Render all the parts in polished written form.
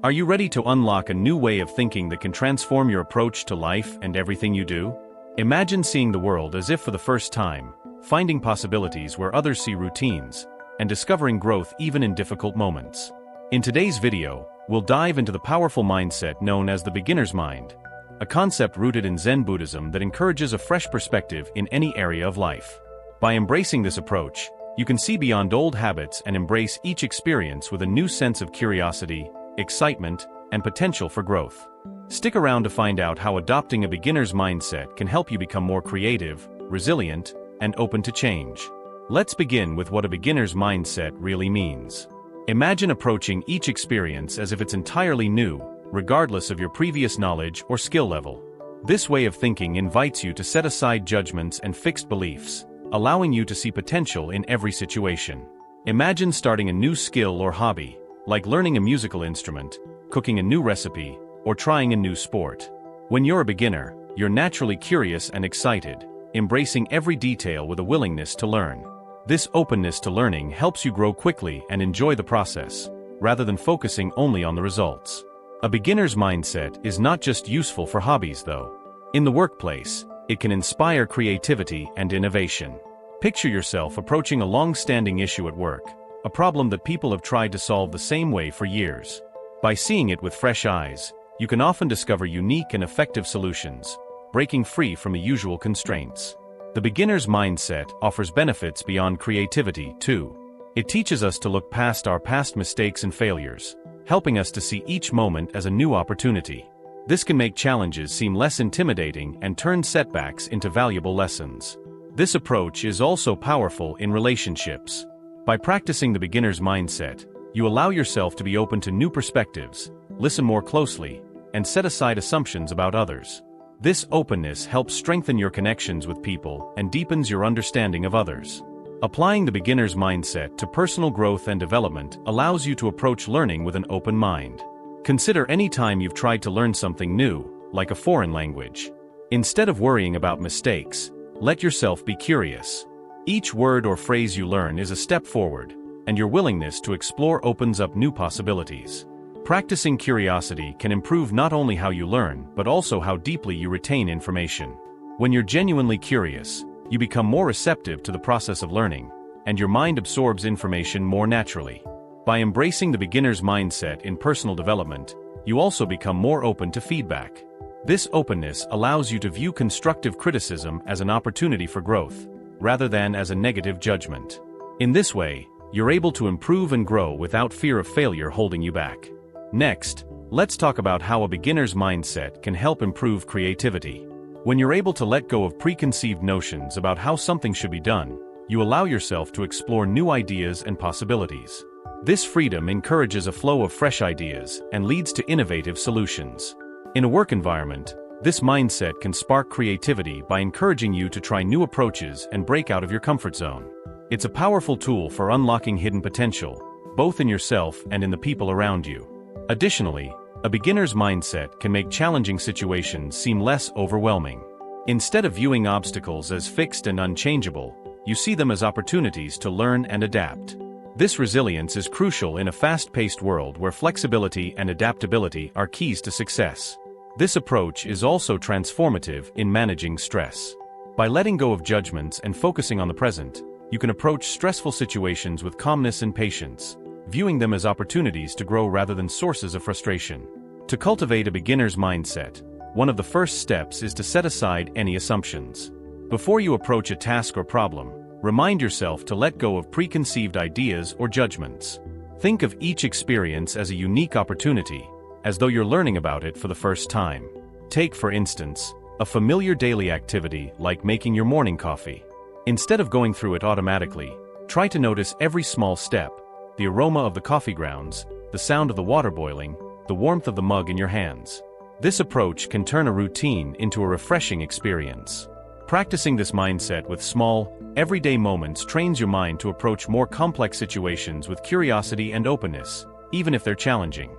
Are you ready to unlock a new way of thinking that can transform your approach to life and everything you do? Imagine seeing the world as if for the first time, finding possibilities where others see routines, and discovering growth even in difficult moments. In today's video, we'll dive into the powerful mindset known as the beginner's mind, a concept rooted in Zen Buddhism that encourages a fresh perspective in any area of life. By embracing this approach, you can see beyond old habits and embrace each experience with a new sense of curiosity, excitement, and potential for growth. Stick around to find out how adopting a beginner's mindset can help you become more creative, resilient, and open to change. Let's begin with what a beginner's mindset really means. Imagine approaching each experience as if it's entirely new, regardless of your previous knowledge or skill level. This way of thinking invites you to set aside judgments and fixed beliefs, allowing you to see potential in every situation. Imagine starting a new skill or hobby, like learning a musical instrument, cooking a new recipe, or trying a new sport. When you're a beginner, you're naturally curious and excited, embracing every detail with a willingness to learn. This openness to learning helps you grow quickly and enjoy the process, rather than focusing only on the results. A beginner's mindset is not just useful for hobbies, though. In the workplace, it can inspire creativity and innovation. Picture yourself approaching a long-standing issue at work, a problem that people have tried to solve the same way for years. By seeing it with fresh eyes, you can often discover unique and effective solutions, breaking free from the usual constraints. The beginner's mindset offers benefits beyond creativity, too. It teaches us to look past our past mistakes and failures, helping us to see each moment as a new opportunity. This can make challenges seem less intimidating and turn setbacks into valuable lessons. This approach is also powerful in relationships. By practicing the beginner's mindset, you allow yourself to be open to new perspectives, listen more closely, and set aside assumptions about others. This openness helps strengthen your connections with people and deepens your understanding of others. Applying the beginner's mindset to personal growth and development allows you to approach learning with an open mind. Consider any time you've tried to learn something new, like a foreign language. Instead of worrying about mistakes, let yourself be curious. Each word or phrase you learn is a step forward, and your willingness to explore opens up new possibilities. Practicing curiosity can improve not only how you learn, but also how deeply you retain information. When you're genuinely curious, you become more receptive to the process of learning, and your mind absorbs information more naturally. By embracing the beginner's mindset in personal development, you also become more open to feedback. This openness allows you to view constructive criticism as an opportunity for growth, rather than as a negative judgment. In this way, you're able to improve and grow without fear of failure holding you back. Next, let's talk about how a beginner's mindset can help improve creativity. When you're able to let go of preconceived notions about how something should be done, you allow yourself to explore new ideas and possibilities. This freedom encourages a flow of fresh ideas and leads to innovative solutions. In a work environment, this mindset can spark creativity by encouraging you to try new approaches and break out of your comfort zone. It's a powerful tool for unlocking hidden potential, both in yourself and in the people around you. Additionally, a beginner's mindset can make challenging situations seem less overwhelming. Instead of viewing obstacles as fixed and unchangeable, you see them as opportunities to learn and adapt. This resilience is crucial in a fast-paced world where flexibility and adaptability are keys to success. This approach is also transformative in managing stress. By letting go of judgments and focusing on the present, you can approach stressful situations with calmness and patience, viewing them as opportunities to grow rather than sources of frustration. To cultivate a beginner's mindset, one of the first steps is to set aside any assumptions. Before you approach a task or problem, remind yourself to let go of preconceived ideas or judgments. Think of each experience as a unique opportunity, as though you're learning about it for the first time. Take, for instance, a familiar daily activity like making your morning coffee. Instead of going through it automatically, try to notice every small step: the aroma of the coffee grounds, the sound of the water boiling, the warmth of the mug in your hands. This approach can turn a routine into a refreshing experience. Practicing this mindset with small, everyday moments trains your mind to approach more complex situations with curiosity and openness, even if they're challenging.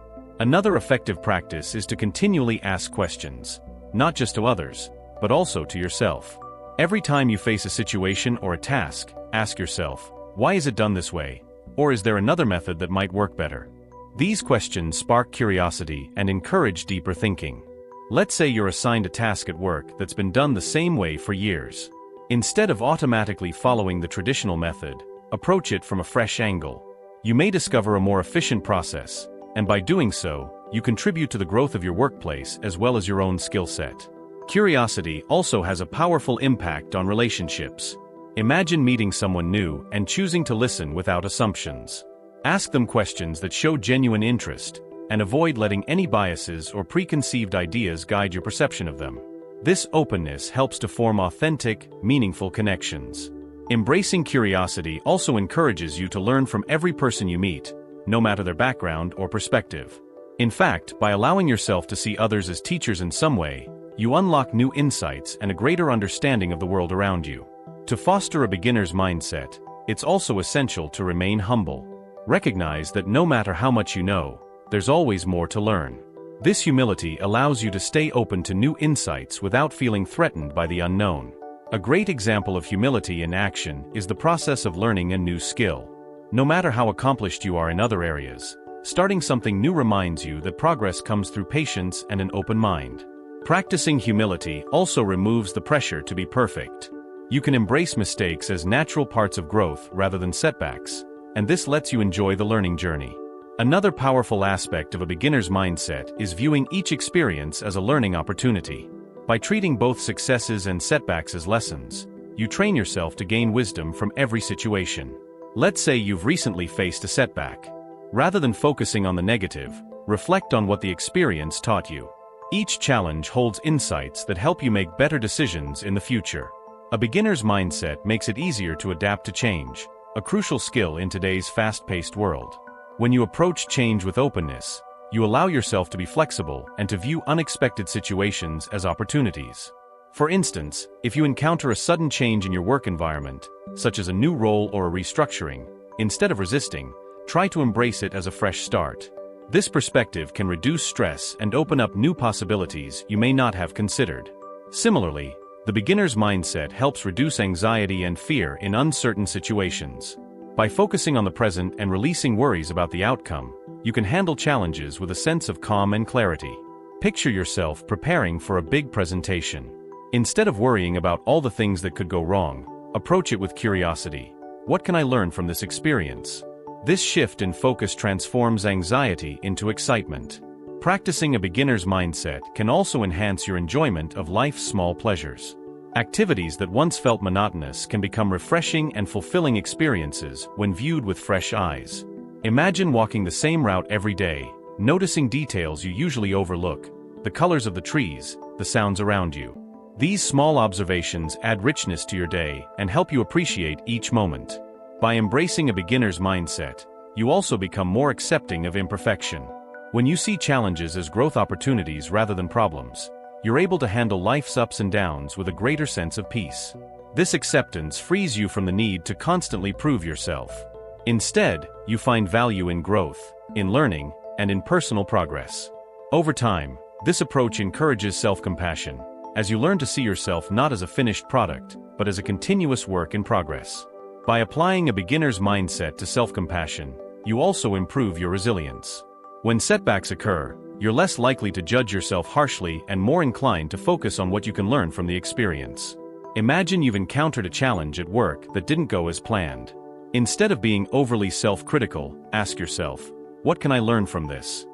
Another effective practice is to continually ask questions, not just to others, but also to yourself. Every time you face a situation or a task, ask yourself, why is it done this way? Or is there another method that might work better? These questions spark curiosity and encourage deeper thinking. Let's say you're assigned a task at work that's been done the same way for years. Instead of automatically following the traditional method, approach it from a fresh angle. You may discover a more efficient process, and by doing so, you contribute to the growth of your workplace as well as your own skill set. Curiosity also has a powerful impact on relationships. Imagine meeting someone new and choosing to listen without assumptions. Ask them questions that show genuine interest, and avoid letting any biases or preconceived ideas guide your perception of them. This openness helps to form authentic, meaningful connections. Embracing curiosity also encourages you to learn from every person you meet, no matter their background or perspective. In fact, by allowing yourself to see others as teachers in some way, you unlock new insights and a greater understanding of the world around you. To foster a beginner's mindset, it's also essential to remain humble. Recognize that no matter how much you know, there's always more to learn. This humility allows you to stay open to new insights without feeling threatened by the unknown. A great example of humility in action is the process of learning a new skill. No matter how accomplished you are in other areas, starting something new reminds you that progress comes through patience and an open mind. Practicing humility also removes the pressure to be perfect. You can embrace mistakes as natural parts of growth rather than setbacks, and this lets you enjoy the learning journey. Another powerful aspect of a beginner's mindset is viewing each experience as a learning opportunity. By treating both successes and setbacks as lessons, you train yourself to gain wisdom from every situation. Let's say you've recently faced a setback. Rather than focusing on the negative, reflect on what the experience taught you. Each challenge holds insights that help you make better decisions in the future. A beginner's mindset makes it easier to adapt to change, a crucial skill in today's fast-paced world. When you approach change with openness, you allow yourself to be flexible and to view unexpected situations as opportunities. For instance, if you encounter a sudden change in your work environment, such as a new role or a restructuring, instead of resisting, try to embrace it as a fresh start. This perspective can reduce stress and open up new possibilities you may not have considered. Similarly, the beginner's mindset helps reduce anxiety and fear in uncertain situations. By focusing on the present and releasing worries about the outcome, you can handle challenges with a sense of calm and clarity. Picture yourself preparing for a big presentation. Instead of worrying about all the things that could go wrong, approach it with curiosity. What can I learn from this experience? This shift in focus transforms anxiety into excitement. Practicing a beginner's mindset can also enhance your enjoyment of life's small pleasures. Activities that once felt monotonous can become refreshing and fulfilling experiences when viewed with fresh eyes. Imagine walking the same route every day, noticing details you usually overlook, the colors of the trees, the sounds around you. These small observations add richness to your day and help you appreciate each moment. By embracing a beginner's mindset, you also become more accepting of imperfection. When you see challenges as growth opportunities rather than problems, you're able to handle life's ups and downs with a greater sense of peace. This acceptance frees you from the need to constantly prove yourself. Instead, you find value in growth, in learning, and in personal progress. Over time, this approach encourages self-compassion, as you learn to see yourself not as a finished product, but as a continuous work in progress. By applying a beginner's mindset to self-compassion, you also improve your resilience. When setbacks occur, you're less likely to judge yourself harshly and more inclined to focus on what you can learn from the experience. Imagine you've encountered a challenge at work that didn't go as planned. Instead of being overly self-critical, ask yourself, what can I learn from this?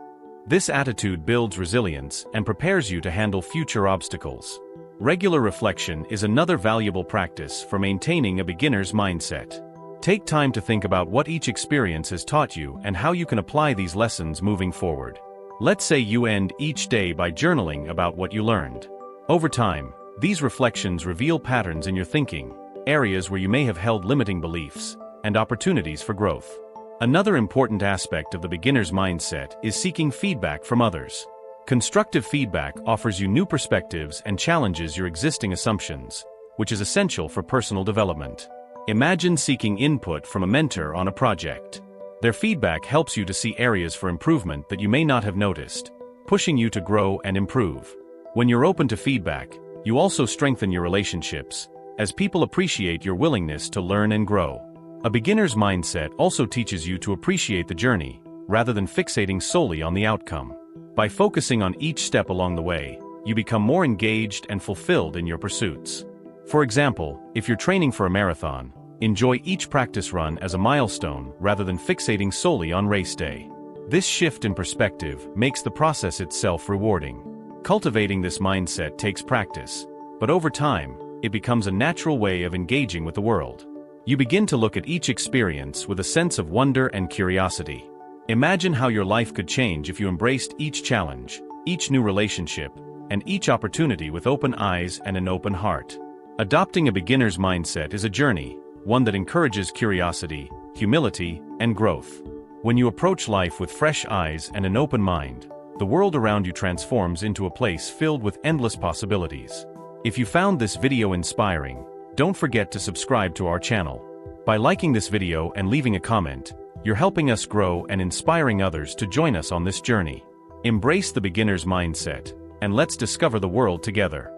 This attitude builds resilience and prepares you to handle future obstacles. Regular reflection is another valuable practice for maintaining a beginner's mindset. Take time to think about what each experience has taught you and how you can apply these lessons moving forward. Let's say you end each day by journaling about what you learned. Over time, these reflections reveal patterns in your thinking, areas where you may have held limiting beliefs, and opportunities for growth. Another important aspect of the beginner's mindset is seeking feedback from others. Constructive feedback offers you new perspectives and challenges your existing assumptions, which is essential for personal development. Imagine seeking input from a mentor on a project. Their feedback helps you to see areas for improvement that you may not have noticed, pushing you to grow and improve. When you're open to feedback, you also strengthen your relationships, as people appreciate your willingness to learn and grow. A beginner's mindset also teaches you to appreciate the journey, rather than fixating solely on the outcome. By focusing on each step along the way, you become more engaged and fulfilled in your pursuits. For example, if you're training for a marathon, enjoy each practice run as a milestone rather than fixating solely on race day. This shift in perspective makes the process itself rewarding. Cultivating this mindset takes practice, but over time, it becomes a natural way of engaging with the world. You begin to look at each experience with a sense of wonder and curiosity. Imagine how your life could change if you embraced each challenge, each new relationship, and each opportunity with open eyes and an open heart. Adopting a beginner's mindset is a journey, one that encourages curiosity, humility, and growth. When you approach life with fresh eyes and an open mind, the world around you transforms into a place filled with endless possibilities. If you found this video inspiring, don't forget to subscribe to our channel. By liking this video and leaving a comment, you're helping us grow and inspiring others to join us on this journey. Embrace the beginner's mindset, and let's discover the world together.